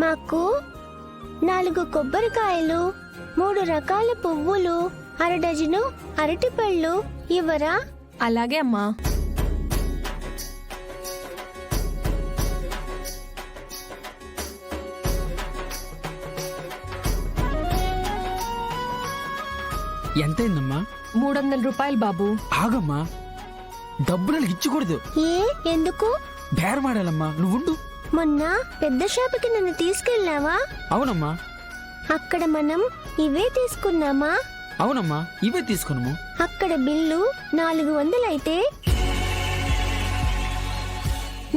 మాకు 4 కొబ్బరికాయలు, 3 రకాల పువ్వులు, 1/2 డజను అరటిపళ్ళు ఇవ్వరా? అలాగే అమ్మా. ఎంతైందమ్మా? 300 రూపాయలు బాబు. ఆగమ్మా, డబ్బులు ఇచ్చకూడదు. ఎందుకు? బేరమాడాలమ్మా, నువ్వుండు. మొన్న పెద్ద షాపుకి నన్ను తీసుకెళ్ళావా? అవునమ్మా. అక్కడ మనం ఇవే తీసుకున్నామా? అవునమ్మా, ఇవే తీసుకున్నాము. అక్కడ బిల్లు 400 అయితే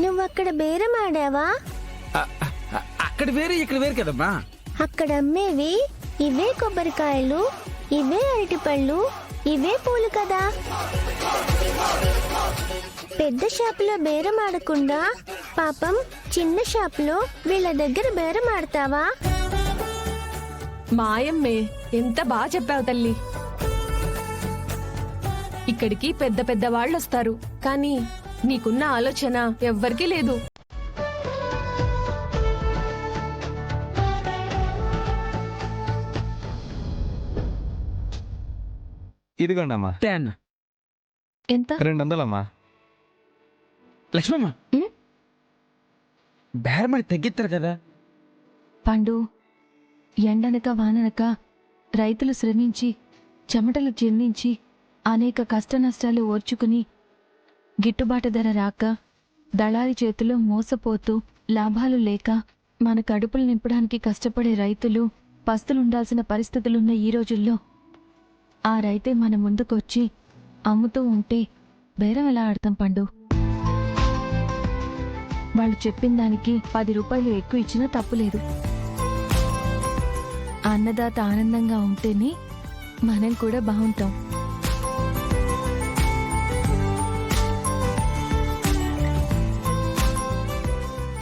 నువ్వక్కడ బేరం ఆడావా? అక్కడ వేరే ఇక్కడ వేరే కదమ్మా. అక్కడ అమ్మేవి ఇవే కొబ్బరికాయలు, ఇవే అరటిపళ్ళు, ఇవే పూలు కదా. పెద్ద షాపులో బేరం ఆడకుండా పాపం చిన్న షాపులో వీళ్ళ దగ్గర బేరం ఆడతావా? మాయమ్మే, ఎంత బాగా చెప్పావు తల్లి. ఇక్కడికి పెద్ద పెద్ద వాళ్ళు వస్తారు, కానీ నీకున్న ఆలోచన ఎవ్వరికీ లేదు. ఇదిగోండి అమ్మా. ఎంత? 200 అమ్మా. లక్ష్మమ్మ, బేరమాడి తగ్గిస్తారు కదా. పండు, ఎండనక వాననక రైతులు శ్రమించి చెమటలు చెందించి అనేక కష్టనష్టాలు ఓర్చుకుని గిట్టుబాటు ధర రాక దళారి చేతిలో మోసపోతూ లాభాలు లేక మన కడుపులు నింపడానికి కష్టపడే రైతులు పస్తులుండాల్సిన పరిస్థితులున్న ఈ రోజుల్లో ఆ రైతే మన ముందుకొచ్చి అమ్ముతూ ఉంటే బేరం ఎలా ఆడతాం పండు? వాళ్ళు చెప్పిన దానికి 10 రూపాయలు ఎక్కువ ఇచ్చినా తప్పులేదు. అన్నదాత ఆనందంగా ఉంటేనే మనం కూడా బాగుంటాం.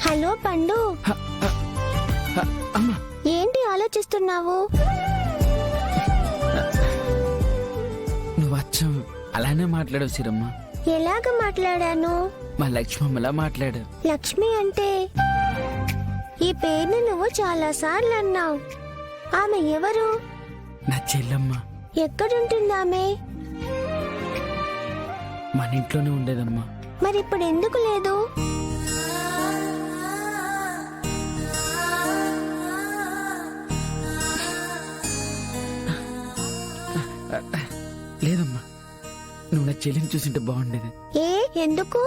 హలో పండు, అమ్మా, ఏంటి ఆలోచిస్తున్నావు? నువ్వు అచ్చం అలానే మాట్లాడవు సిరమ్మ. ఎలాగ మాట్లాడాను? మా లక్ష్మమ్మలా మాట్లాడు. లక్ష్మి అంటే ఈ పేరుని నువ్వు చాలా సార్లు అన్నావు. ఆమె ఎవరు? నా చెల్లమ్మ. ఎక్కడుంటుంది ఆమె? మన ఇంట్లోనే ఉండేదమ్మా. మరి ఇప్పుడు ఎందుకు లేదు? లేదమ్మా, నువ్వు నా చెల్లిని చూసింటే బాగుండేది. ఎందుకు?